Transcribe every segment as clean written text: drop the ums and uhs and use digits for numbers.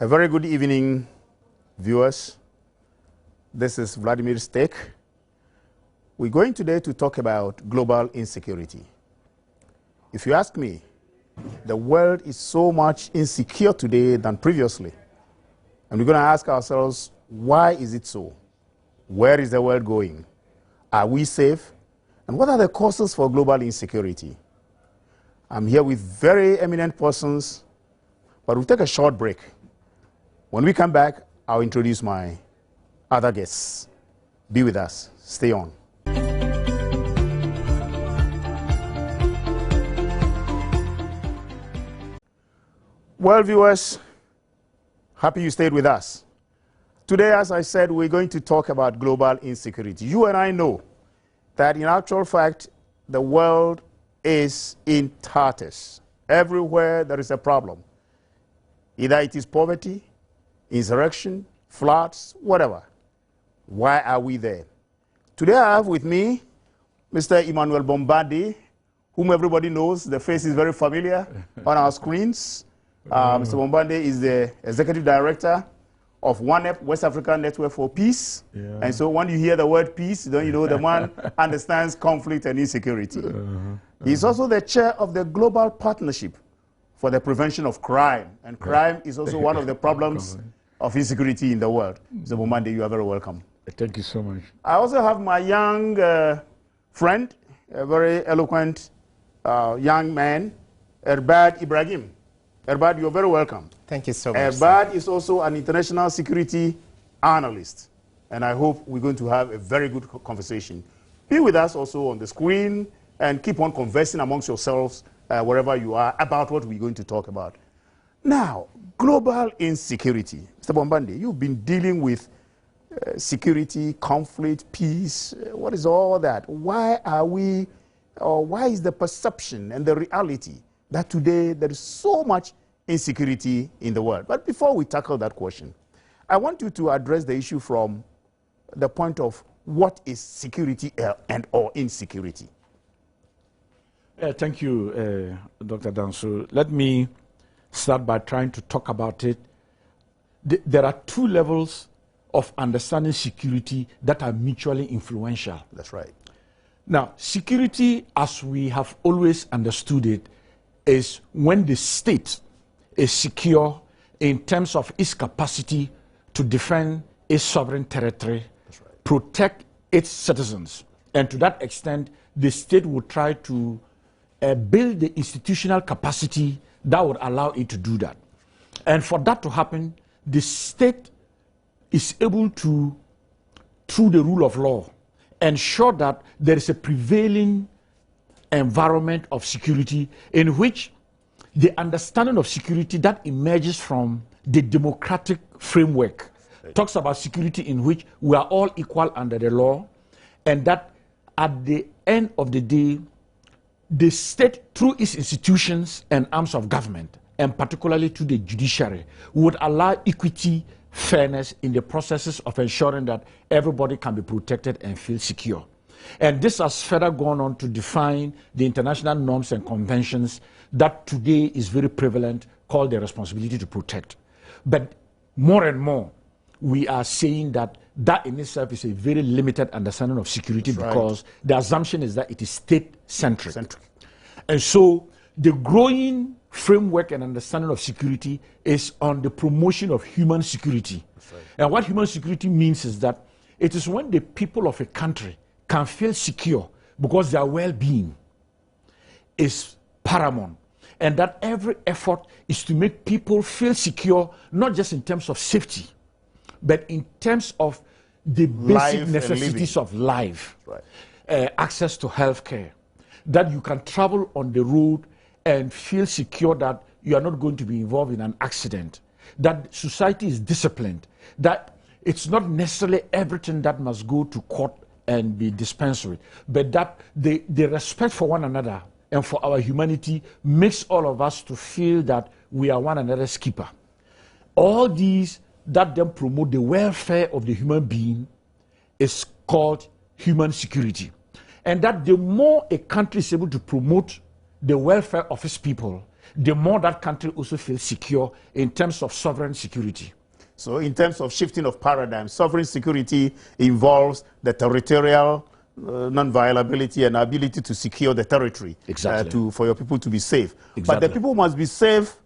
A very good evening, viewers. This is Vladimir's take. We're going today to talk about global insecurity. If you ask me, the world is so much insecure today than previously. And we're going to ask ourselves, why is it so? Where is the world going? Are we safe? And what are the causes for global insecurity? I'm here with very eminent persons, but we'll take a short break. When we come back, I'll introduce my other guests. Be with us. Stay on. Well, viewers, happy you stayed with us. Today, as I said, we're going to talk about global insecurity. You and I know that in actual fact, the world is in tatters. Everywhere there is a problem. Either it is poverty, insurrection, floods, whatever. Why are we there? Today I have with me Mr. Emmanuel Bombandi, whom everybody knows. The face is very familiar on our screens. Mr. Bombandi is the Executive Director of ONEP, West African Network for Peace. Yeah. And so when you hear the word peace, then you know the man understands conflict and insecurity. He's also the chair of the Global Partnership for the Prevention of Crime. And crime is also one of the problems of insecurity in the world. Mr. Bombandi, you are very welcome. Thank you so much. I also have my young friend, a very eloquent young man, Erbad Ibrahim. Erbad, you're very welcome. Thank you so much. Erbad is also an international security analyst, and I hope we're going to have a very good conversation. Be with us also on the screen and keep on conversing amongst yourselves wherever you are about what we're going to talk about. Now, global insecurity. Mr. Bombandi, you've been dealing with security, conflict, peace. What is all that? Why are we, or why is the perception and the reality that today there is so much insecurity in the world? But before we tackle that question, I want you to address the issue from the point of what is security and or insecurity. Thank you, Dr. Danso. Let me start by trying to talk about it. There are two levels of understanding security that are mutually influential. That's right. Now, security, as we have always understood it, is when the state is secure in terms of its capacity to defend its sovereign territory, right, protect its citizens. And to that extent, the state will try to build the institutional capacity that would allow it to do that. And for that to happen, the state is able to, through the rule of law, ensure that there is a prevailing environment of security in which the understanding of security that emerges from the democratic framework talks about security in which we are all equal under the law, and that at the end of the day, the state, through its institutions and arms of government, and particularly to the judiciary, would allow equity, fairness in the processes of ensuring that everybody can be protected and feel secure. And this has further gone on to define the international norms and conventions that today is very prevalent, called the responsibility to protect. But more and more, we are saying that that in itself is a very limited understanding of security. That's because right, the assumption is that it is state-centric. And so the growing framework and understanding of security is on the promotion of human security. Right. And what human security means is that it is when the people of a country can feel secure because their well-being is paramount, and that every effort is to make people feel secure, not just in terms of safety, but in terms of the basic necessities of life. Right. Access to health care, that you can travel on the road and feel secure that you are not going to be involved in an accident, that society is disciplined, that it's not necessarily everything that must go to court and be dispensed with, but that the respect for one another and for our humanity makes all of us to feel that we are one another's keeper. All these that then promote the welfare of the human being is called human security. And that the more a country is able to promote the welfare of its people, the more that country also feels secure in terms of sovereign security. So in terms of shifting of paradigm, sovereign security involves the territorial non-violability and ability to secure the territory for your people to be safe. Exactly. But the people must be safe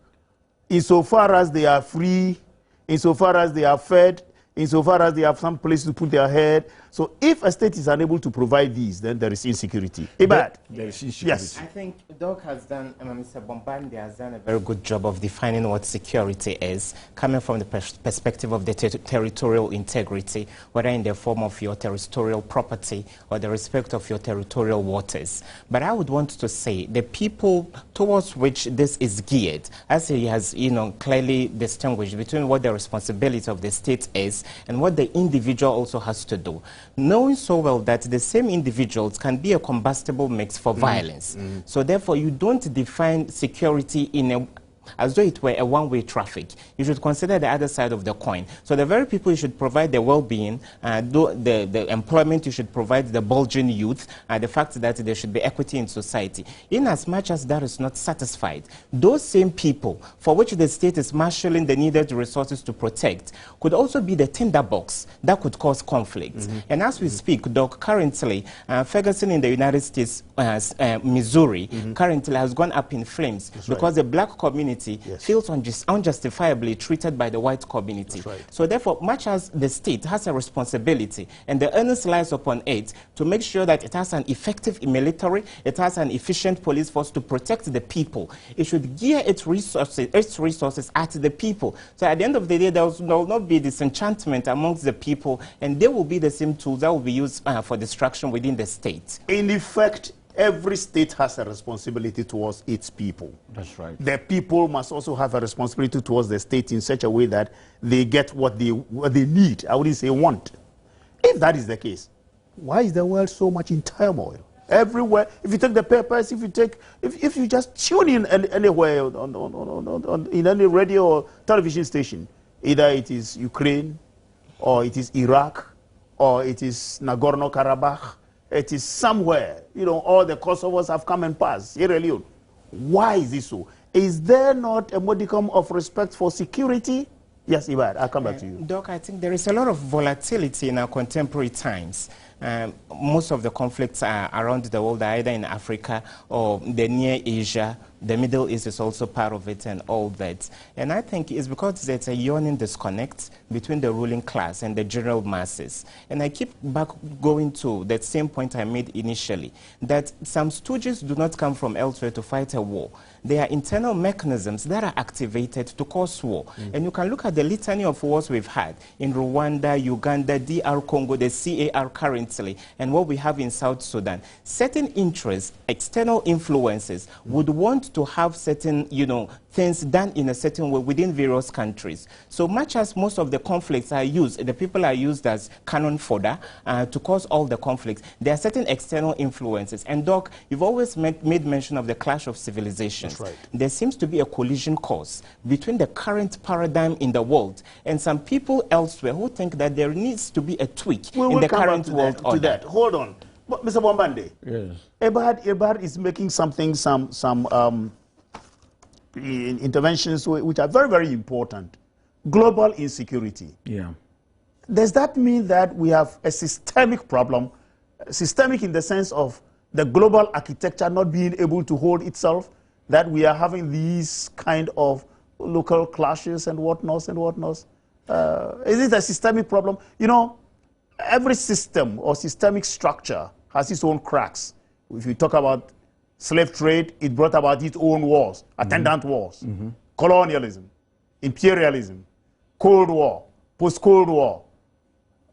insofar as they are free, insofar as they are fed, insofar as they have some place to put their head. So if a state is unable to provide these, then there is insecurity. There is insecurity. Yes. I think Doc has done, Mr. Bombandi has done a very good job of defining what security is, coming from the perspective of the territorial integrity, whether in the form of your territorial property or the respect of your territorial waters. But I would want to say the people towards which this is geared, as he has clearly distinguished between what the responsibility of the state is and what the individual also has to do, knowing so well that the same individuals can be a combustible mix for violence. So therefore, you don't define security as though it were a one-way traffic. You should consider the other side of the coin. So the very people you should provide the well-being, the employment, you should provide the bulging youth, the fact that there should be equity in society. In as much as that is not satisfied, those same people for which the state is marshalling the needed resources to protect could also be the tinderbox that could cause conflict. And as we speak, Doc, currently, Ferguson in the United States, Missouri, currently has gone up in flames because the black community feels unjustifiably treated by the white community. So therefore, much as the state has a responsibility and the onus lies upon it to make sure that it has an effective military, it has an efficient police force to protect the people, it should gear its resources at the people. So at the end of the day, there will not be disenchantment amongst the people, and they will be the same tools that will be used for destruction within the state. In effect, every state has a responsibility towards its people. That's right. The people must also have a responsibility towards the state in such a way that they get what they need. I wouldn't say want. If that is the case, why is the world so much in turmoil? Everywhere, if you take the papers, if you just tune in anywhere in any radio or television station, either it is Ukraine, or it is Iraq, or it is Nagorno-Karabakh, it is somewhere, all the Kosovos have come and passed, Sierra Leone. Why is this so? Is there not a modicum of respect for security? Yes, Ibad, I'll come back to you. Doc, I think there is a lot of volatility in our contemporary times. Most of the conflicts around the world are either in Africa or the near Asia. The Middle East is also part of it and all that. And I think it's because there's a yawning disconnect between the ruling class and the general masses. And I keep going to that same point I made initially, that some stooges do not come from elsewhere to fight a war. There are internal mechanisms that are activated to cause war. And you can look at the litany of wars we've had in Rwanda, Uganda, DR Congo, the CAR currently, and what we have in South Sudan. Certain interests, external influences would want to have certain, things done in a certain way within various countries. So much as most of the conflicts are used, the people are used as cannon fodder to cause all the conflicts, there are certain external influences. And Doc, you've always made mention of the clash of civilizations. That's right. There seems to be a collision course between the current paradigm in the world and some people elsewhere who think that there needs to be a tweak in the current world order. Hold on. But, Mr. Bombande, yes. Ebad is making some interventions which are very, very important. Global insecurity. Yeah. Does that mean that we have a systemic problem, systemic in the sense of the global architecture not being able to hold itself, that we are having these kind of local clashes and whatnots and whatnots? Is it a systemic problem? Every system or systemic structure has its own cracks. If you talk about slave trade, it brought about its own wars, attendant wars, colonialism, imperialism, Cold War, post-Cold War.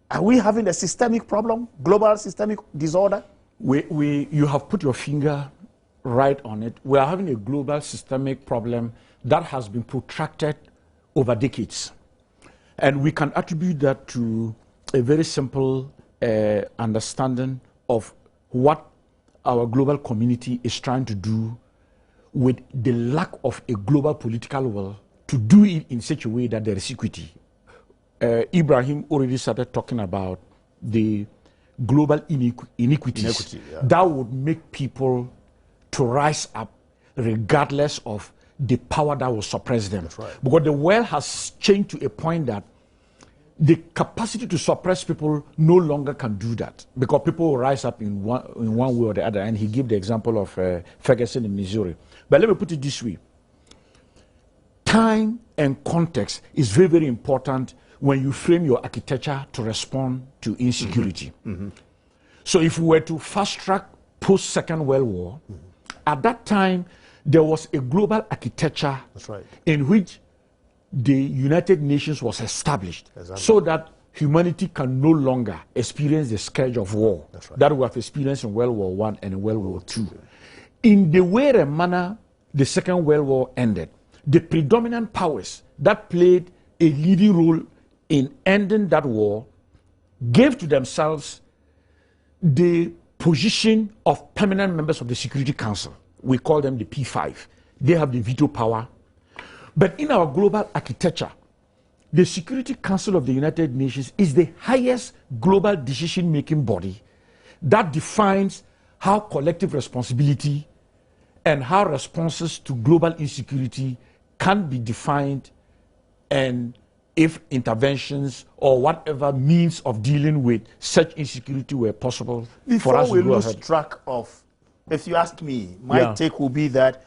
Are we having a systemic problem, global systemic disorder? You have put your finger right on it. We are having a global systemic problem that has been protracted over decades. And we can attribute that to a very simple understanding of what our global community is trying to do with the lack of a global political will to do it in such a way that there is equity. Ibrahim already started talking about the global inequities yeah. that would make people to rise up regardless of the power that will suppress them. That's right. Because the world has changed to a point that the capacity to suppress people no longer can do that, because people will rise up in one way or the other. And he gave the example of Ferguson in Missouri. But let me put it this way. Time and context is very, very important when you frame your architecture to respond to insecurity. So if we were to fast-track post-Second World War, at that time, there was a global architecture in which the United Nations was established so that humanity can no longer experience the scourge of war that we have experienced in World War I and in World War II. In the way and manner the Second World War ended, the predominant powers that played a leading role in ending that war gave to themselves the position of permanent members of the Security Council. We call them the P5. They have the veto power. But in our global architecture, the Security Council of the United Nations is the highest global decision-making body that defines how collective responsibility and how responses to global insecurity can be defined, and if interventions or whatever means of dealing with such insecurity were possible. Before for us we to go lose ahead. track of, if you ask me, my take will be that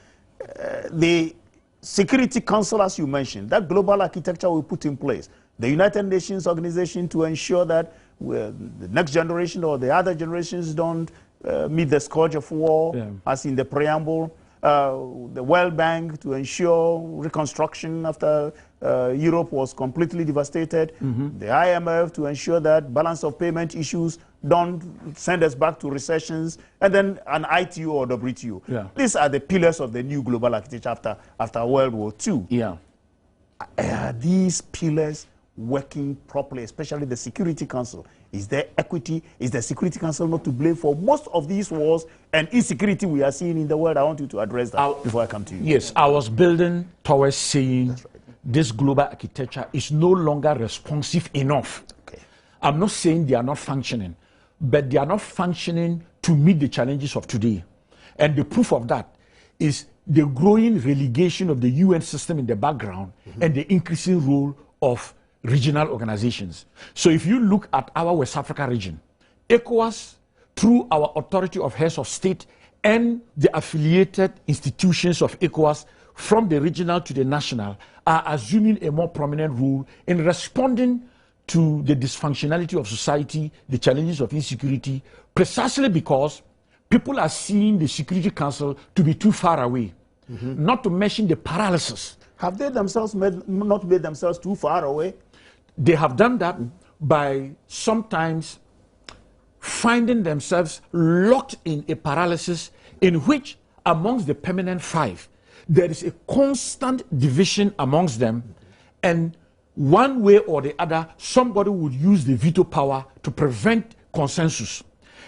the Security Council, as you mentioned, that global architecture we put in place, the United Nations organization to ensure that the next generation or the other generations don't meet the scourge of war, as in the preamble, the World Bank to ensure reconstruction after Europe was completely devastated, the IMF to ensure that balance of payment issues don't send us back to recessions, and then an ITU or WTO. These are the pillars of the new global architecture after World War II. Are these pillars working properly, especially the Security Council? Is there equity? Is the Security Council not to blame for most of these wars and insecurity we are seeing in the world? I want you to address that before I come to you. Yes, I was building towards saying this global architecture is no longer responsive enough. I'm not saying they are not functioning, but they are not functioning to meet the challenges of today. And the proof of that is the growing relegation of the UN system in the background and the increasing role of regional organizations. So if you look at our West Africa region, ECOWAS, through our authority of heads of state and the affiliated institutions of ECOWAS, from the regional to the national, are assuming a more prominent role in responding to the dysfunctionality of society, the challenges of insecurity, precisely because people are seeing the Security Council to be too far away, not to mention the paralysis. Have they themselves not made themselves too far away? They have done that by sometimes finding themselves locked in a paralysis in which, amongst the permanent five, there is a constant division amongst them, and one way or the other, somebody would use the veto power to prevent consensus.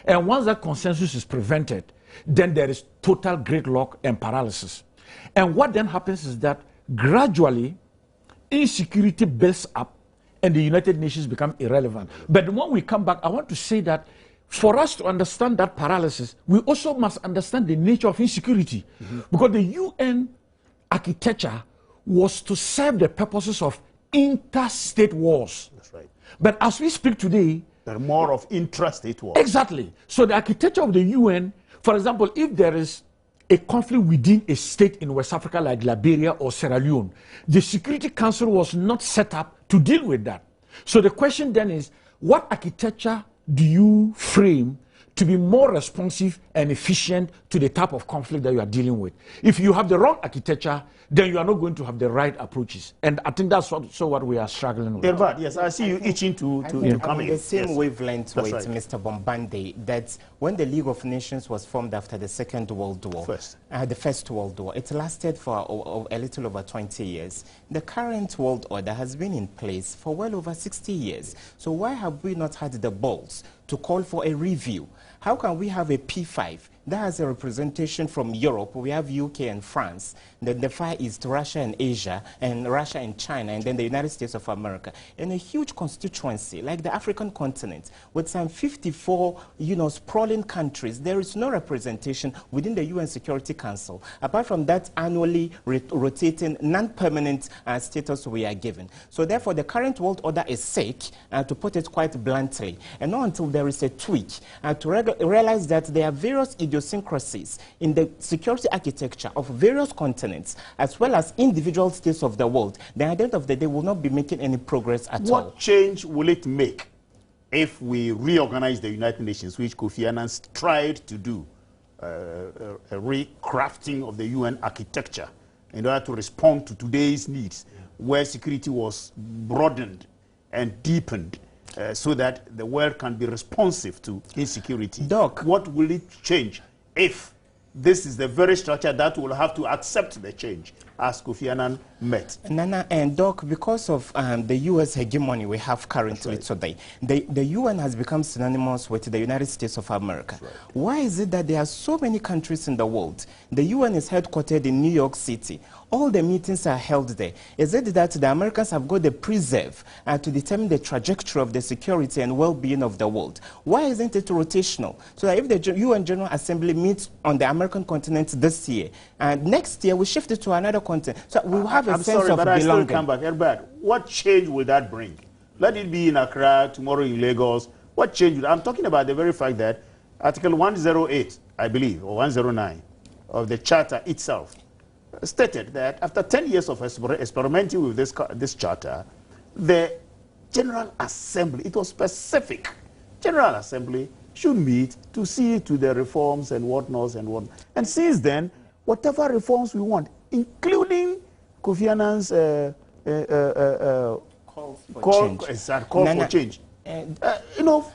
And once that consensus is prevented, then there is total gridlock and paralysis. And what then happens is that gradually, insecurity builds up and the United Nations become irrelevant. But when we come back, I want to say that for us to understand that paralysis, we also must understand the nature of insecurity. Because the UN architecture was to serve the purposes of interstate wars. But as we speak today, they're more of intrastate wars. Exactly. So the architecture of the UN, for example, if there is a conflict within a state in West Africa like Liberia or Sierra Leone, the Security Council was not set up to deal with that. So the question then is, what architecture do you frame to be more responsive and efficient to the type of conflict that you are dealing with? If you have the wrong architecture, then you are not going to have the right approaches. And I think that's what we are struggling with. Irvad, yes, I see you itching to come in. The same wavelength with Mr. Bombande, that when the League of Nations was formed after the Second World War, the First World War, it lasted for a little over 20 years. The current world order has been in place for well over 60 years. So why have we not had the balls to call for a review? How can we have a P5 that has a representation from Europe. We have UK and France. Then the Far East, Russia and Asia, and Russia and China, and then the United States of America. And a huge constituency, like the African continent, with some 54, sprawling countries. There is no representation within the UN Security Council, apart from that annually rotating non-permanent status we are given. So therefore, the current world order is sick, to put it quite bluntly, and not until there is a tweak to realize that there are various idiosyncrasies in the security architecture of various continents, as well as individual states of the world, then at the end of the day, will not be making any progress at all. What change will it make if we reorganize the United Nations, which Kofi Annan tried to do, a recrafting of the UN architecture in order to respond to today's needs, where security was broadened and deepened, so that the world can be responsive to insecurity? Doc, what will it change if this is the very structure that will have to accept the change, as Kofi Annan met? Nana and Doc, because of the U.S. hegemony we have currently today, the UN has become synonymous with the United States of America. Right. Why is it that there are so many countries in the world? The UN is headquartered in New York City. All the meetings are held there. Is it that the Americans have got the preserve to determine the trajectory of the security and well-being of the world? Why isn't it rotational? So that if the UN General Assembly meets on the American continent this year, and next year we shift it to another continent, so we will have a sense of belonging. I still come back. Herbert, what change will that bring? Let it be in Accra, tomorrow in Lagos. What change? I'm talking about the very fact that Article 108, I believe, or 109 of the Charter itself stated that after 10 years of experimenting with this charter, the General Assembly, it was specific, General Assembly should meet to see to the reforms and whatnot and whatnot. And since then, whatever reforms we want, including Kofi Annan's call for change.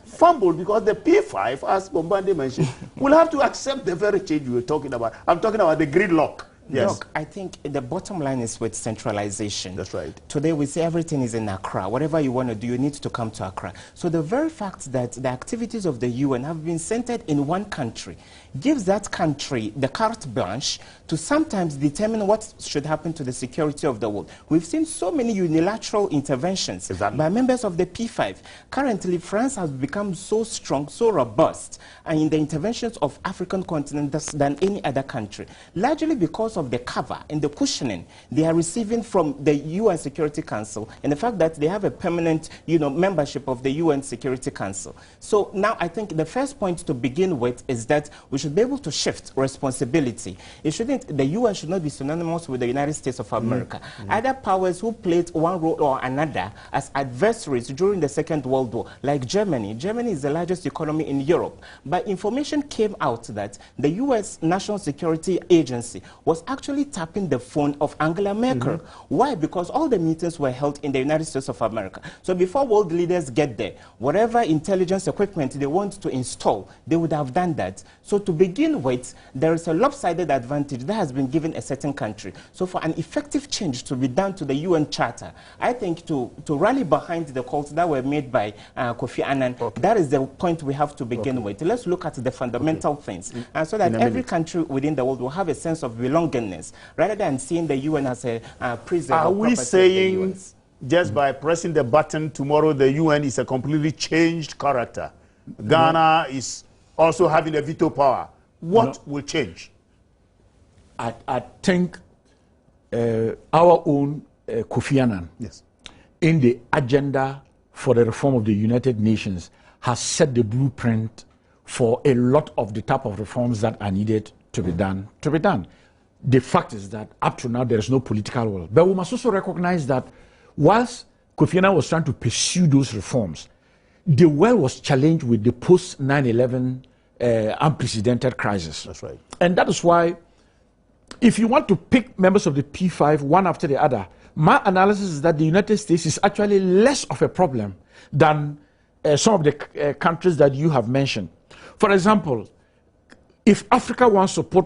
Fumbled, because the P5, as Bombande mentioned, will have to accept the very change we were talking about. I'm talking about the gridlock. Yes. Look, I think the bottom line is with centralization. That's right. Today we say everything is in Accra. Whatever you want to do, you need to come to Accra. So the very fact that the activities of the UN have been centered in one country gives that country the carte blanche to sometimes determine what should happen to the security of the world. We've seen so many unilateral interventions by members of the P5. Currently, France has become so strong, so robust, and in the interventions of African continent than any other country, largely because of the cover and the cushioning they are receiving from the UN Security Council and the fact that they have a permanent, membership of the UN Security Council. So now I think the first point to begin with is that we should be able to shift responsibility. The UN should not be synonymous with the United States of America. Other powers who played one role or another as adversaries during the Second World War, like Germany. Germany is the largest economy in Europe. But information came out that the US National Security Agency was actually tapping the phone of Angela Merkel. Why? Because all the meetings were held in the United States of America. So before world leaders get there, whatever intelligence equipment they want to install, they would have done that. So to begin with, there is a lopsided advantage that has been given a certain country. So for an effective change to be done to the UN Charter, I think to rally behind the calls that were made by Kofi Annan, that is the point we have to begin with. Let's look at the fundamental things, so that every country within the world will have a sense of belongingness, rather than seeing the UN as a prison. Are we saying just by pressing the button tomorrow the UN is a completely changed character? Ghana is also having a veto power. What will change? I think our own Kofi Annan, in the agenda for the reform of the United Nations, has set the blueprint for a lot of the type of reforms that are needed to be done. The fact is that up to now there is no political will. But we must also recognize that whilst Kofi Annan was trying to pursue those reforms, the world was challenged with the post 9/11 unprecedented crisis. That's right. And that is why, if you want to pick members of the P5 one after the other, my analysis is that the United States is actually less of a problem than some of the countries that you have mentioned. For example, if Africa wants to put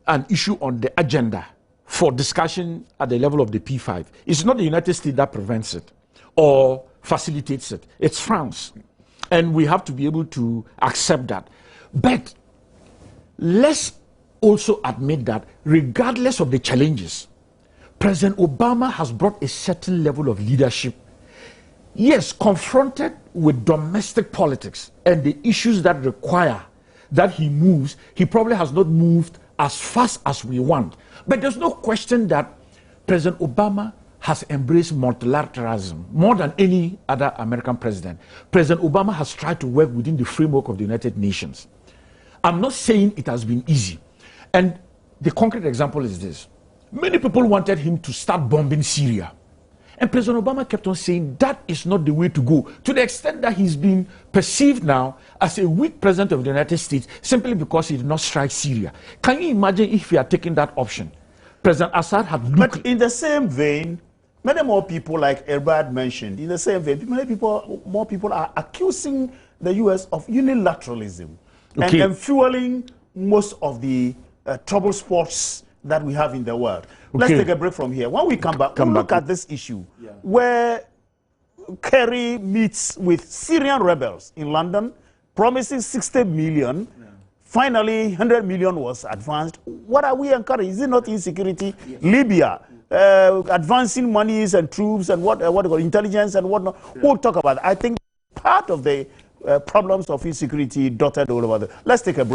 an issue on the agenda for discussion at the level of the P5, it's not the United States that prevents it or facilitates it. It's France. And we have to be able to accept that. But let's also admit that regardless of the challenges, President Obama has brought a certain level of leadership. Yes, confronted with domestic politics and the issues that require that he moves, he probably has not moved as fast as we want. But there's no question that President Obama has embraced multilateralism more than any other American president. President Obama has tried to work within the framework of the United Nations. I'm not saying it has been easy. And the concrete example is this. Many people wanted him to start bombing Syria. And President Obama kept on saying that is not the way to go, to the extent that he's been perceived now as a weak president of the United States simply because he did not strike Syria. Can you imagine if he had taken that option? President Assad had looked... But in the same vein, many more people, like Erbad mentioned, in the same vein, more people are accusing the U.S. of unilateralism and fueling most of the trouble spots that we have in the world. Let's take a break from here. When we come back, we'll look at this issue where Kerry meets with Syrian rebels in London, promising 60 million. Finally, 100 million was advanced. What are we encouraging? Is it not insecurity? Libya, advancing monies and troops and what intelligence and whatnot. We'll talk about that. I think part of the problems of insecurity dotted all over. Let's take a break.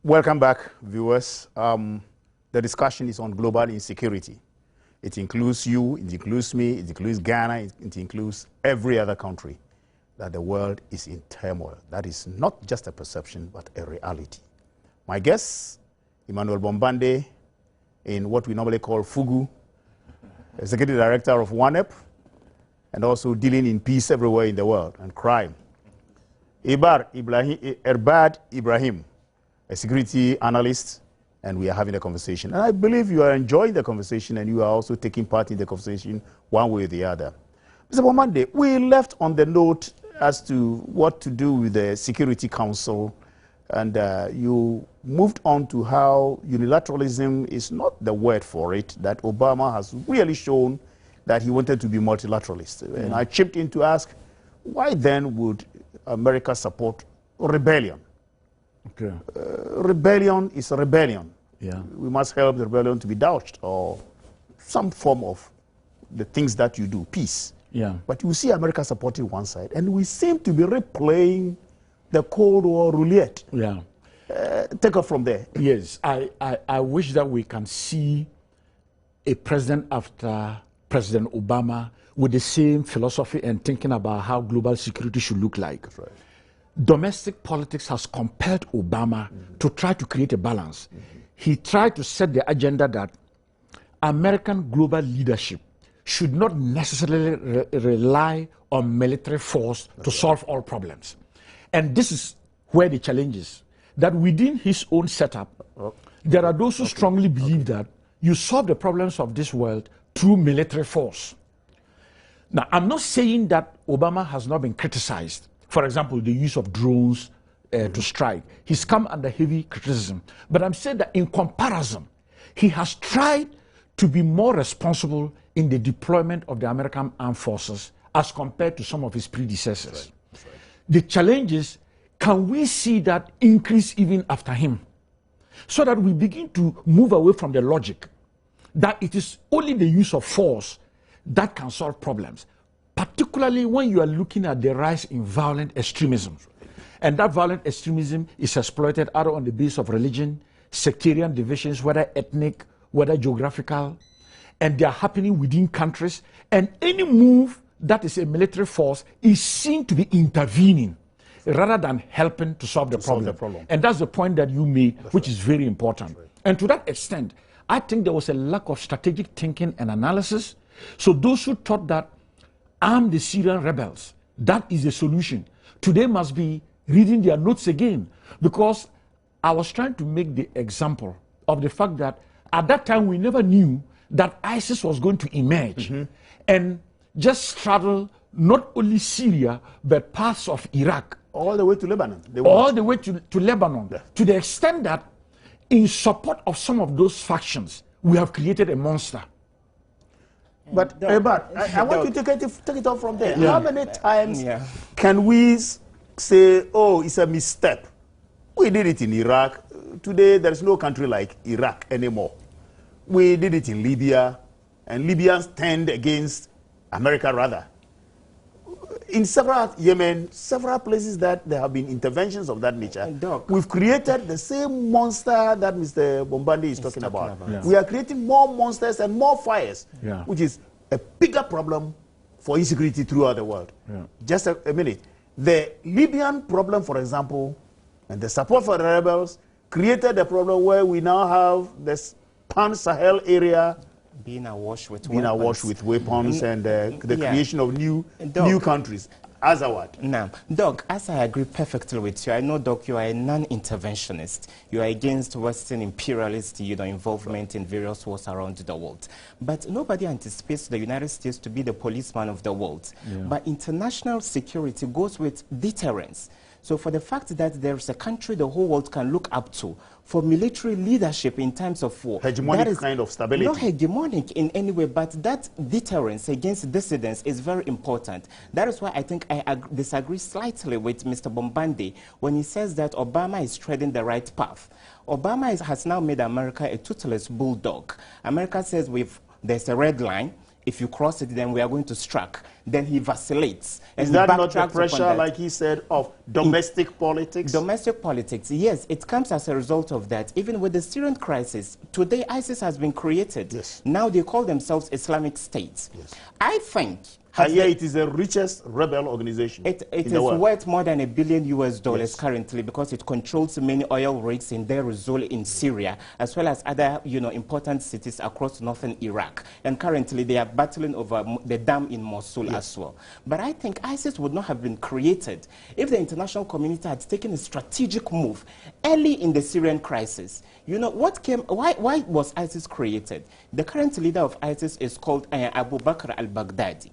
Welcome back, viewers. The discussion is on global insecurity. It includes you, it includes me, it includes Ghana, it includes every other country, that the world is in turmoil. That is not just a perception, but a reality. My guest, Emmanuel Bombande, in what we normally call FUGU, Executive Director of ONEP, and also dealing in peace everywhere in the world and crime. Erbad Ibrahim, a security analyst, and we are having a conversation. And I believe you are enjoying the conversation and you are also taking part in the conversation one way or the other. Mr. Bomande, we left on the note as to what to do with the Security Council, and you moved on to how unilateralism is not the word for it, that Obama has really shown that he wanted to be multilateralist. And I chipped in to ask, why then would America support rebellion? Rebellion is a rebellion. We must help the rebellion to be doused or some form of the things that you do, peace. But you see America supporting one side, and we seem to be replaying the Cold War roulette. Take off from there. Yes, I wish that we can see a president after President Obama with the same philosophy and thinking about how global security should look like. That's right. Domestic politics has compelled Obama to try to create a balance. He tried to set the agenda that American global leadership should not necessarily rely on military force to solve all problems. And this is where the challenge is, that within his own setup, there are those who strongly believe that you solve the problems of this world through military force. Now, I'm not saying that Obama has not been criticized. For example, the use of drones to strike. He's come under heavy criticism. But I'm saying that in comparison, he has tried to be more responsible in the deployment of the American armed forces as compared to some of his predecessors. That's right. The challenge is, can we see that increase even after him? So that we begin to move away from the logic that it is only the use of force that can solve problems, particularly when you are looking at the rise in violent extremism. And that violent extremism is exploited either on the basis of religion, sectarian divisions, whether ethnic, whether geographical, and they are happening within countries. And any move that is a military force is seen to be intervening rather than helping to solve the problem. And that's the point that you made, which is very important. And to that extent, I think there was a lack of strategic thinking and analysis. So those who thought that arm the Syrian rebels, that is the solution, today must be reading their notes again, because I was trying to make the example of the fact that at that time we never knew that ISIS was going to emerge and just straddle not only Syria but parts of Iraq. All the way to Lebanon. All the way to Lebanon, to the extent that in support of some of those factions, we have created a monster. But I want you to take it off from there. Yeah. How many times can we say, oh, it's a misstep? We did it in Iraq. Today, there's no country like Iraq anymore. We did it in Libya, and Libyans turned against America, rather. In Yemen, several places that there have been interventions of that nature, we've created the same monster that Mr. Bombandi is talking about. Yeah. We are creating more monsters and more fires, which is a bigger problem for insecurity throughout the world. Yeah. Just a minute. The Libyan problem, for example, and the support for the rebels created a problem where we now have this Pan-Sahel area being awash with weapons and the creation of new countries. Azawad. Now, Doc, as I agree perfectly with you, I know, Doc, you are a non-interventionist. You are against Western imperialist, involvement in various wars around the world. But nobody anticipates the United States to be the policeman of the world. Yeah. But international security goes with deterrence. So for the fact that there's a country the whole world can look up to for military leadership in times of war. Hegemonic kind of stability. Not hegemonic in any way, but that deterrence against dissidents is very important. That is why I think I disagree slightly with Mr. Bombandi when he says that Obama is treading the right path. Obama has now made America a toothless bulldog. America says there's a red line. If you cross it, then we are going to strike. Then he vacillates. Is that not the pressure, like he said, of domestic politics? Domestic politics, yes. It comes as a result of that. Even with the Syrian crisis, today ISIS has been created. Yes. Now they call themselves Islamic State. Yes. I think... it is the richest rebel organization It is worth more than $1 billion currently because it controls many oil rigs in Deir ez-Zor in Syria, as well as other important cities across northern Iraq. And currently they are battling over the dam in Mosul as well. But I think ISIS would not have been created if the international community had taken a strategic move early in the Syrian crisis. Why was ISIS created? The current leader of ISIS is called Abu Bakr al-Baghdadi.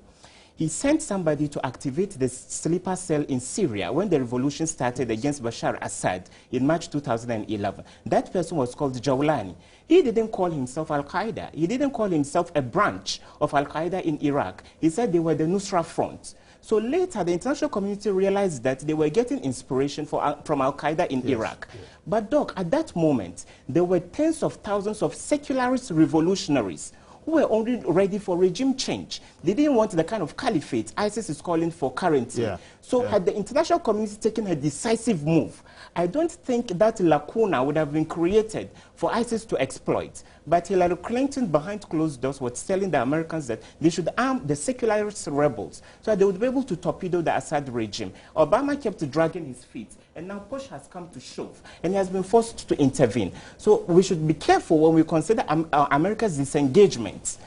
He sent somebody to activate the sleeper cell in Syria when the revolution started against Bashar Assad in March 2011. That person was called Jawlani. He didn't call himself Al-Qaeda. He didn't call himself a branch of Al-Qaeda in Iraq. He said they were the Nusra Front. So later, the international community realized that they were getting inspiration from Al-Qaeda in Iraq. Yes. But, Doc, at that moment, there were tens of thousands of secularist revolutionaries who were only ready for regime change. They didn't want the kind of caliphate ISIS is calling for currently. Yeah. So had the international community taken a decisive move, I don't think that lacuna would have been created for ISIS to exploit. But Hillary Clinton, behind closed doors, was telling the Americans that they should arm the secularist rebels so that they would be able to torpedo the Assad regime. Obama kept dragging his feet, and now push has come to shove, and he has been forced to intervene. So we should be careful when we consider America's disengagement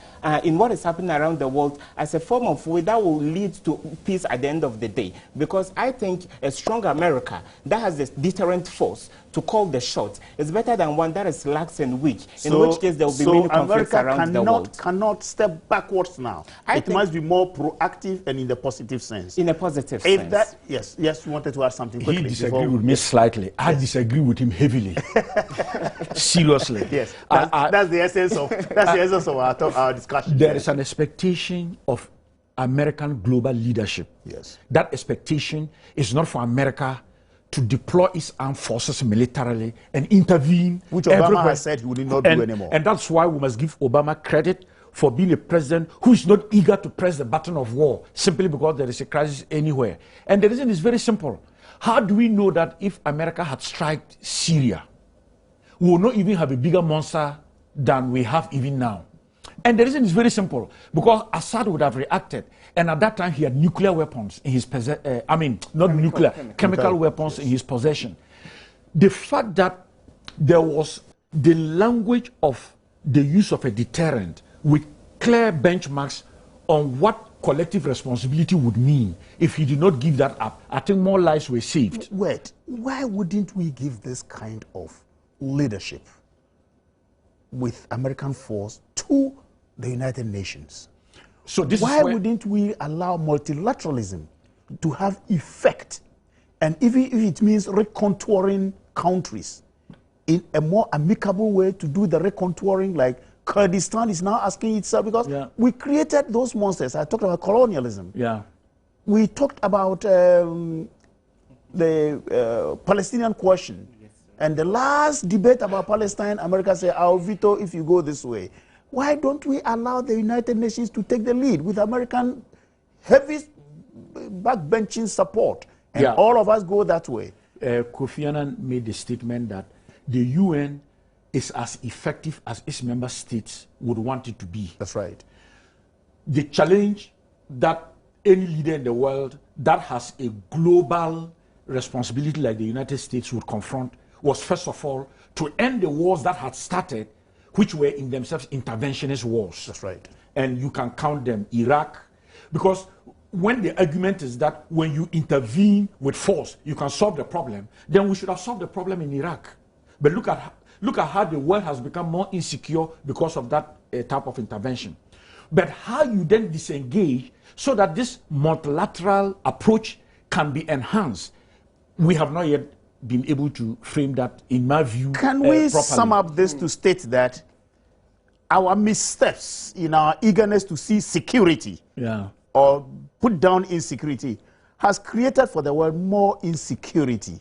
in what is happening around the world as a form of way that will lead to peace at the end of the day. Because I think a strong America that has this deterrent force to call the shot is better than one that is lax and weak, in which case there will be many conflicts around the world. Cannot step backwards now. It must be more proactive and in the positive sense. In a positive sense. Yes, you wanted to add something quickly. He disagreed with me slightly. I disagree with him heavily. Seriously. Yes, that's the essence of our discussion. There is an expectation of American global leadership. Yes. That expectation is not for America to deploy its armed forces militarily and intervene. Which Obama has said he would not do anymore. And that's why we must give Obama credit for being a president who is not eager to press the button of war simply because there is a crisis anywhere. And the reason is very simple. How do we know that if America had struck Syria, we will not even have a bigger monster than we have even now? And the reason is very simple, because Assad would have reacted, and at that time he had nuclear weapons in his possession. Chemical weapons in his possession. The fact that there was the language of the use of a deterrent with clear benchmarks on what collective responsibility would mean if he did not give that up, I think more lives were saved. Wait, why wouldn't we give this kind of leadership with American force to the United Nations? So why wouldn't we allow multilateralism to have effect? And even if it means recontouring countries in a more amicable way to do the recontouring, like Kurdistan is now asking itself, because we created those monsters. I talked about colonialism. Yeah. We talked about the Palestinian question. Yes, and the last debate about Palestine, America said, I'll veto if you go this way. Why don't we allow the United Nations to take the lead with American heavy backbenching support? And all of us go that way. Kofi Annan made the statement that the UN is as effective as its member states would want it to be. That's right. The challenge that any leader in the world that has a global responsibility like the United States would confront was, first of all, to end the wars that had started, which were in themselves interventionist wars. That's right. And you can count them, Iraq, because when the argument is that when you intervene with force, you can solve the problem, then we should have solved the problem in Iraq. But look at how the world has become more insecure because of that type of intervention. But how you then disengage so that this multilateral approach can be enhanced, we have not yet been able to frame that, in my view, Can we properly. sum up this to state that our missteps in our eagerness to see security or put down insecurity has created for the world more insecurity?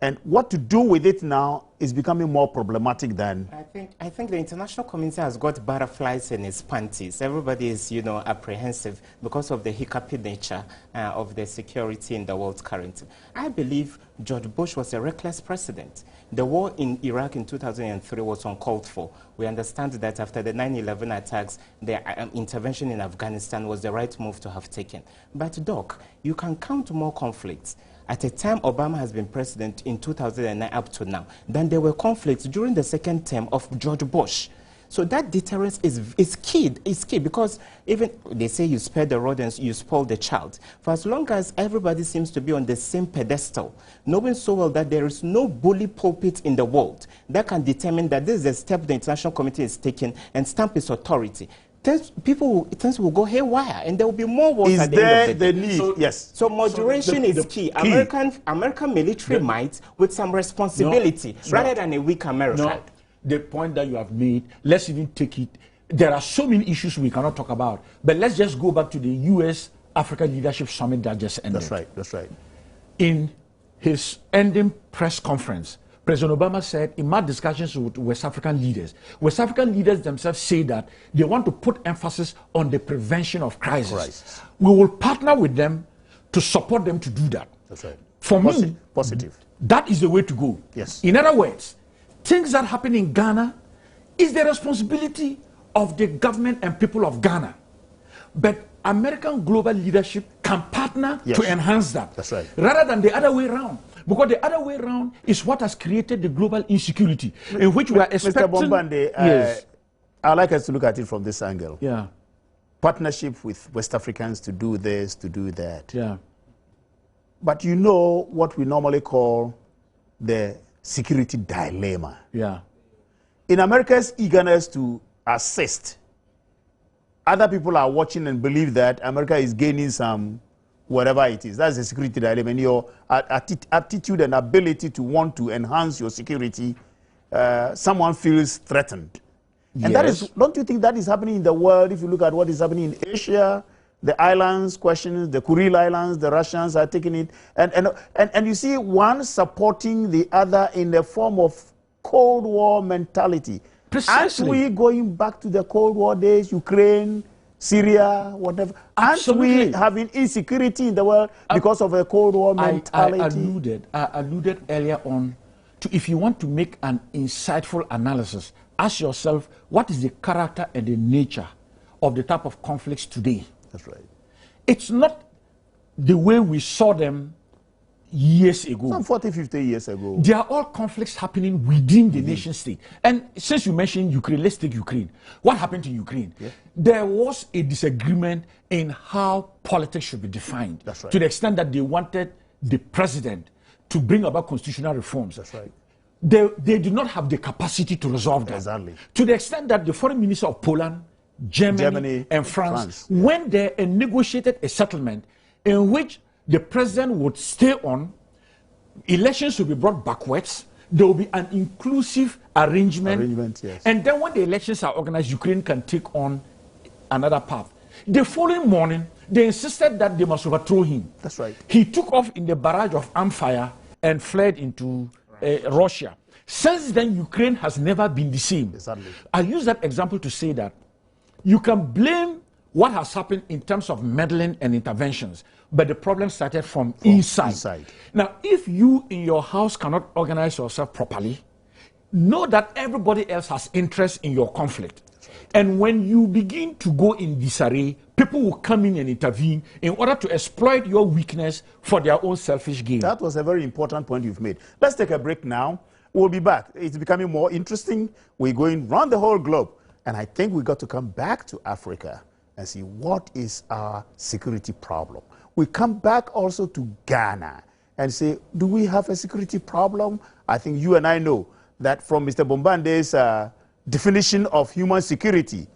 And what to do with it now is becoming more problematic than... I think the international community has got butterflies in its panties. Everybody is, apprehensive because of the hiccupy nature of the security in the world currently. I believe George Bush was a reckless president. The war in Iraq in 2003 was uncalled for. We understand that after the 9/11 attacks, the intervention in Afghanistan was the right move to have taken. But, Doc, you can count more conflicts. At a time Obama has been president in 2009 up to now, then there were conflicts during the second term of George Bush. So that deterrence is key because even they say you spare the rod and you spoil the child. For as long as everybody seems to be on the same pedestal, knowing so well that there is no bully pulpit in the world that can determine that this is a step the international community is taking and stamp its authority, things will go haywire, and there will be more wars at the end of the day. Need? So, yes. So moderation is key. American military might with some responsibility rather than a weak America. No, the point that you have made, let's even take it. There are so many issues we cannot talk about, but let's just go back to the U.S. Africa Leadership Summit that just ended. That's right. That's right. In his ending press conference, President Obama said, in my discussions with West African leaders themselves say that they want to put emphasis on the prevention of crisis. We will partner with them to support them to do that. That's right. For me, positive. That is the way to go. Yes. In other words, things that happen in Ghana is the responsibility of the government and people of Ghana. But American global leadership can partner to enhance that. That's right. Rather than the other way around. Because the other way around is what has created the global insecurity in which we are expecting... Mr. Bombande, I'd like us to look at it from this angle. Yeah. Partnership with West Africans to do this, to do that. Yeah. But you know what we normally call the security dilemma. Yeah. In America's eagerness to assist, other people are watching and believe that America is gaining some whatever it is. That's the security dilemma. And your attitude and ability to want to enhance your security, someone feels threatened. And that is, don't you think that is happening in the world? If you look at what is happening in Asia, the islands questions, the Kuril Islands, the Russians are taking it. And you see one supporting the other in the form of Cold War mentality. Precisely. Aren't we going back to the Cold War days, Ukraine, Syria, whatever? Absolutely. Aren't we having insecurity in the world because of a Cold War mentality? I alluded earlier on to, if you want to make an insightful analysis, ask yourself, what is the character and the nature of the type of conflicts today? That's right. It's not the way we saw them years ago. Some 40, 50 years ago. There are all conflicts happening within the nation state. And since you mentioned Ukraine, let's take Ukraine. What happened to Ukraine? Yeah. There was a disagreement in how politics should be defined. That's right. To the extent that they wanted the president to bring about constitutional reforms. That's right. They did not have the capacity to resolve that. Exactly. To the extent that the foreign minister of Poland, Germany and France went there and negotiated a settlement in which the president would stay on, elections would be brought backwards, there will be an inclusive arrangement, yes. and then when the elections are organized, Ukraine can take on another path. The following morning, they insisted that they must overthrow him. That's right. He took off in the barrage of armed fire and fled into Russia. Since then, Ukraine has never been the same. Exactly. I use that example to say that you can blame what has happened in terms of meddling and interventions, but the problem started from inside. Now, if you in your house cannot organize yourself properly, know that everybody else has interest in your conflict. And when you begin to go in disarray, people will come in and intervene in order to exploit your weakness for their own selfish gain. That was a very important point you've made. Let's take a break now. We'll be back. It's becoming more interesting. We're going around the whole globe. And I think we got to come back to Africa and see what is our security problem. We come back also to Ghana and say, do we have a security problem? I think you and I know that from Mr. Bombande's definition of human security,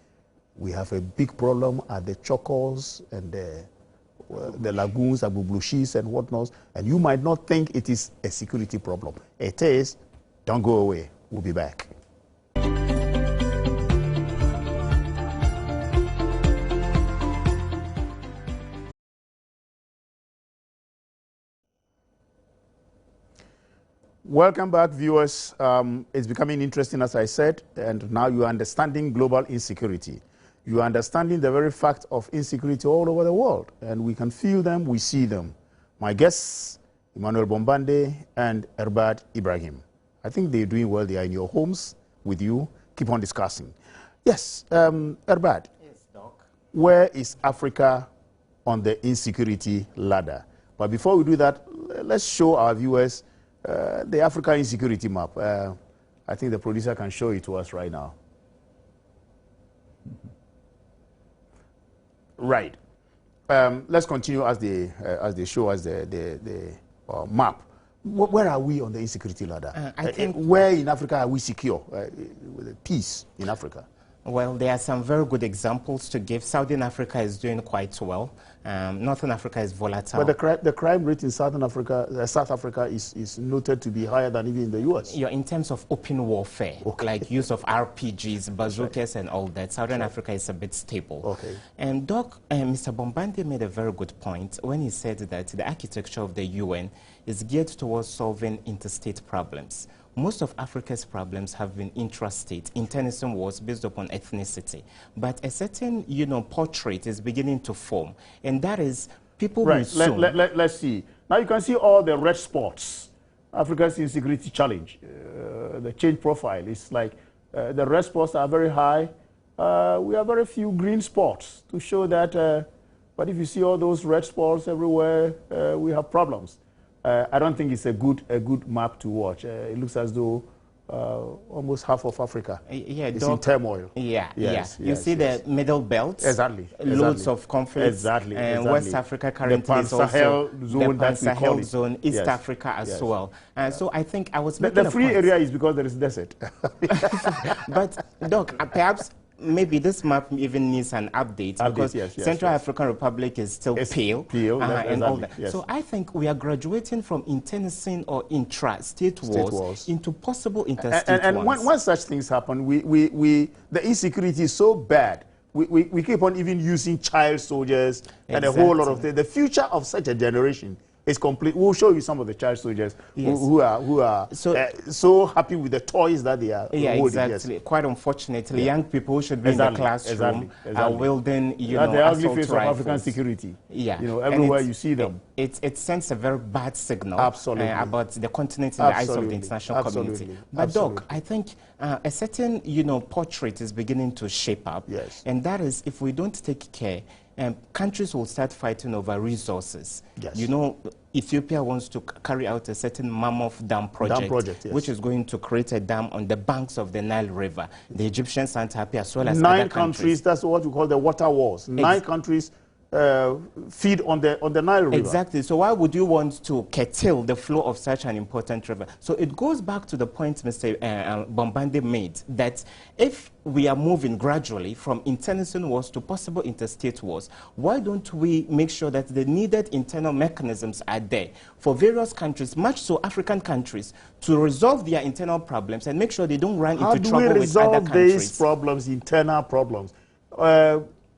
we have a big problem at the Chocos and the lagoons, Agbublushis and whatnot, and you might not think it is a security problem. It is. Don't go away. We'll be back. Welcome back, viewers. It's becoming interesting, as I said, and now you are understanding global insecurity. You are understanding the very fact of insecurity all over the world, and we can feel them, we see them. My guests, Emmanuel Bombande and Erbad Ibrahim. I think they're doing well. They are in your homes with you. Keep on discussing. Yes, Erbad. Yes, Doc. Where is Africa on the insecurity ladder? But before we do that, let's show our viewers the Africa insecurity map. I think the producer can show it to us right now. Right. Let's continue as they show us the map. Where are we on the insecurity ladder? I think where in Africa are we secure with peace in Africa? Well, there are some very good examples to give. Southern Africa is doing quite well. Northern Africa is volatile. But the crime rate in South Africa is noted to be higher than even in the U.S. In terms of open warfare, like use of RPGs, bazookas, and all that, Southern Africa is a bit stable. Okay. And Doc, Mr. Bombande made a very good point when he said that the architecture of the UN is geared towards solving interstate problems. Most of Africa's problems have been intrastate, internecine wars based upon ethnicity. But a certain, portrait is beginning to form, and that is people will soon... Let's see. Now you can see all the red spots. Africa's insecurity challenge, the change profile is like the red spots are very high. We have very few green spots to show that, but if you see all those red spots everywhere, we have problems. I don't think it's a good map to watch. It looks as though almost half of Africa is in turmoil. You see the middle belt. Exactly. Loads of conflicts. Exactly. West Africa currently is also the Pan-Sahel zone, East Africa as well. So I think I was making the free area is because there is desert. But Doc, perhaps maybe this map even needs an update because Central African Republic is still pale and all that. So I think we are graduating from internecine or intra-state wars into possible interstate and ones. And when such things happen, the insecurity is so bad. We keep on even using child soldiers and a whole lot of things. The future of such a generation is complete. We'll show you some of the child soldiers who are so happy with the toys that they are holding. Exactly. Quite unfortunately, young people who should be in the classroom are wielding, the ugly face of African security. Everywhere you see them. It sends a very bad signal about the continent in the eyes of the international community. But Doc, I think a certain portrait is beginning to shape up, and that is if we don't take care. Countries will start fighting over resources. Ethiopia wants to carry out a certain mammoth dam project, which is going to create a dam on the banks of the Nile River. The Egyptians aren't happy, as well as 9 other countries. That's what we call the water wars. 9 countries feed on the Nile River. Exactly. So why would you want to curtail the flow of such an important river? So it goes back to the point Mr. Bombande made, that if we are moving gradually from internecine wars to possible interstate wars, why don't we make sure that the needed internal mechanisms are there for various countries, much so African countries, to resolve their internal problems and make sure they don't run into trouble with other countries? How do we resolve these problems, internal problems?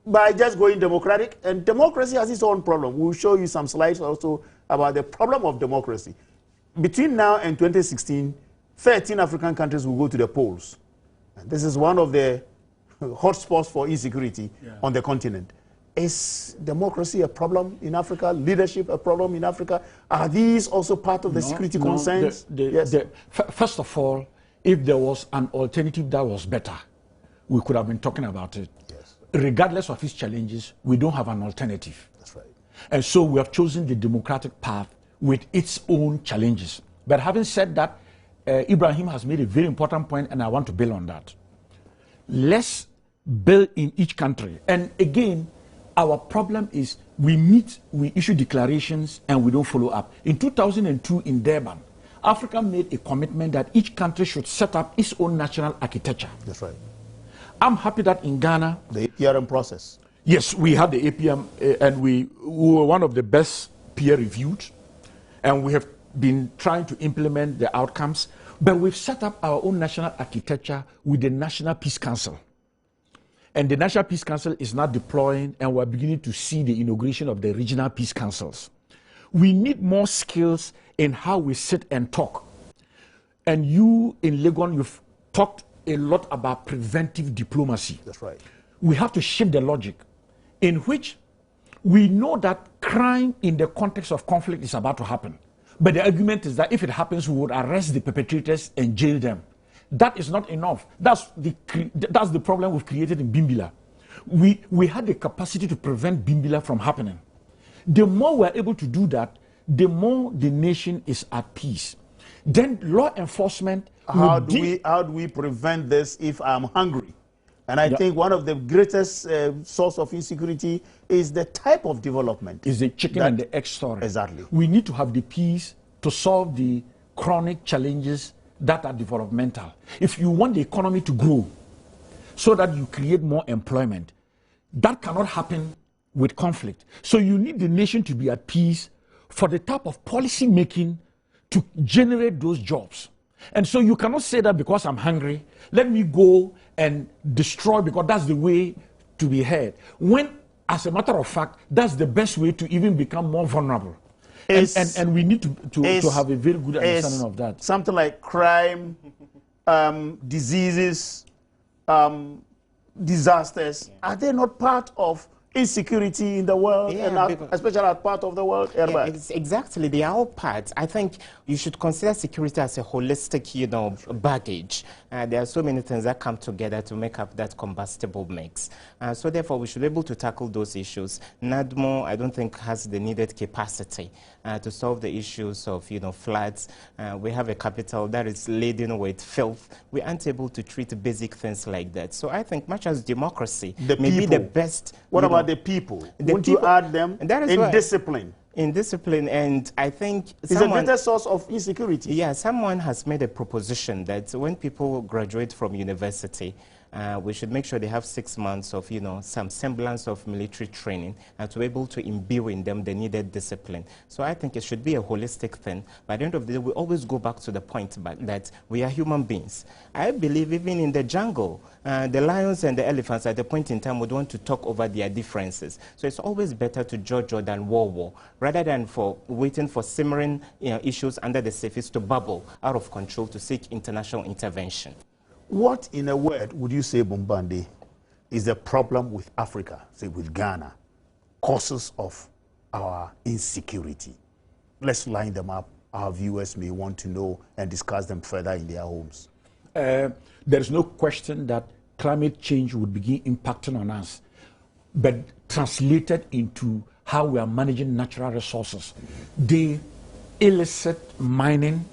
By just going democratic, and democracy has its own problem. We'll show you some slides also about the problem of democracy. Between now and 2016, 13 African countries will go to the polls. And this is one of the hotspots for insecurity on the continent. Is democracy a problem in Africa? Leadership a problem in Africa? Are these also part of the security concerns? Yes. First of all, if there was an alternative that was better, we could have been talking about it. Regardless of its challenges, we don't have an alternative. That's right. And so we have chosen the democratic path with its own challenges. But having said that, Ibrahim has made a very important point, and I want to build on that. Let's build in each country. And again, our problem is we issue declarations, and we don't follow up. In 2002 in Durban, Africa made a commitment that each country should set up its own national architecture. That's right. I'm happy that in Ghana, the APRM process. Yes, we had the APM, and we were one of the best peer-reviewed, and we have been trying to implement the outcomes. But we've set up our own national architecture with the National Peace Council, and the National Peace Council is now deploying, and we're beginning to see the inauguration of the regional peace councils. We need more skills in how we sit and talk. And you in Legon, you've talked a lot about preventive diplomacy. That's right. We have to shift the logic in which we know that crime in the context of conflict is about to happen. But the argument is that if it happens, we would arrest the perpetrators and jail them. That is not enough. That's the problem we've created in Bimbila. We had the capacity to prevent Bimbila from happening. The more we're able to do that, the more the nation is at peace. Then law enforcement. How do we prevent this if I'm hungry? And I think one of the greatest source of insecurity is the type of development. Is the chicken and the egg story. Exactly. We need to have the peace to solve the chronic challenges that are developmental. If you want the economy to grow so that you create more employment, that cannot happen with conflict. So you need the nation to be at peace for the type of policy making to generate those jobs. And so you cannot say that because I'm hungry, let me go and destroy, because that's the way to be heard. When, as a matter of fact, that's the best way to even become more vulnerable. And we need to have a very good understanding of that. Something like crime, diseases, disasters, are they not part of insecurity in the world, especially as part of the world? Exactly, they are all parts. I think you should consider security as a holistic, baggage. There are so many things that come together to make up that combustible mix. So therefore, we should be able to tackle those issues. NADMO, I don't think, has the needed capacity to solve the issues of, floods. We have a capital that is laden with filth. We aren't able to treat basic things like that. So I think much as democracy may be the best. What about the people? Won't you add them in discipline? In discipline, and I think it's a greater source of insecurity. Yeah, someone has made a proposition that when people graduate from university, we should make sure they have 6 months of, some semblance of military training and to be able to imbue in them the needed discipline. So I think it should be a holistic thing. By the end of the day, we always go back to the point that we are human beings. I believe even in the jungle, the lions and the elephants at the point in time would want to talk over their differences. So it's always better to judge than war, rather than for waiting for simmering issues under the surface to bubble out of control to seek international intervention. What, in a word, would you say, Bombande, is the problem with Africa, say with Ghana, causes of our insecurity? Let's line them up. Our viewers may want to know and discuss them further in their homes. There is no question that climate change would begin impacting on us, but translated into how we are managing natural resources. The illicit mining,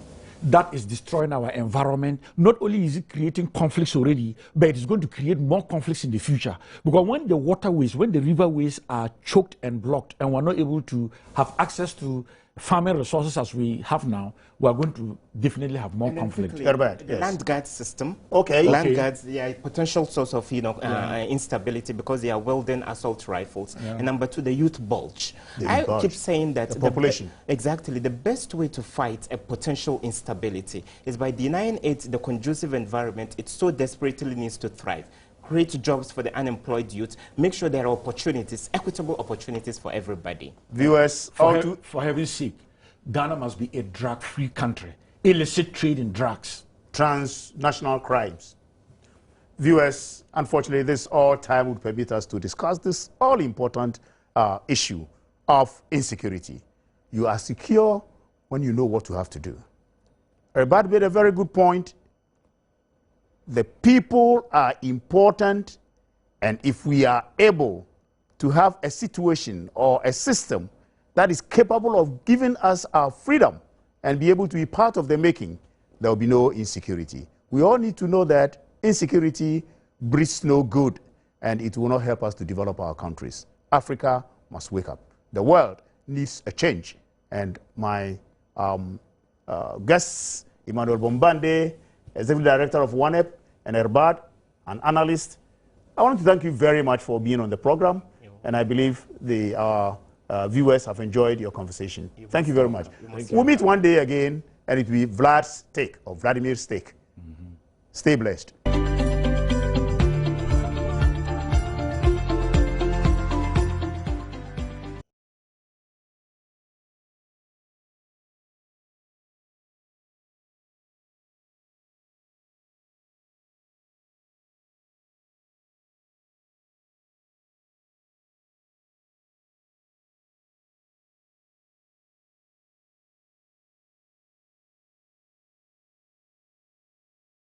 that is destroying our environment. Not only is it creating conflicts already, but it's going to create more conflicts in the future. Because when the waterways, when the riverways are choked and blocked, and we're not able to have access to farming resources as we have now, we are going to definitely have more conflict. The land guard system. Land guards, they are a potential source of instability because they are wielding assault rifles. And number two, the youth bulge. I keep saying that the population. Exactly. The best way to fight a potential instability is by denying it the conducive environment it so desperately needs to thrive. Create jobs for the unemployed youth, make sure there are opportunities, equitable opportunities for everybody. Viewers, for heaven's sake, Ghana must be a drug-free country. Illicit trade in drugs. Transnational crimes. Viewers, unfortunately, this all time would permit us to discuss this all-important issue of insecurity. You are secure when you know what you have to do. Erbad made a very good point. The people are important, and if we are able to have a situation or a system that is capable of giving us our freedom and be able to be part of the making, there will be no insecurity. We all need to know that insecurity breeds no good, and it will not help us to develop our countries. Africa must wake up. The world needs a change. And my guests, Emmanuel Bombande, Executive Director of OneUp, and Erbad, an analyst. I want to thank you very much for being on the program, and I believe the viewers have enjoyed your conversation. Thank you very much. We'll meet one day again, and it will be Vlad's take, or Vladimir's take. Stay blessed.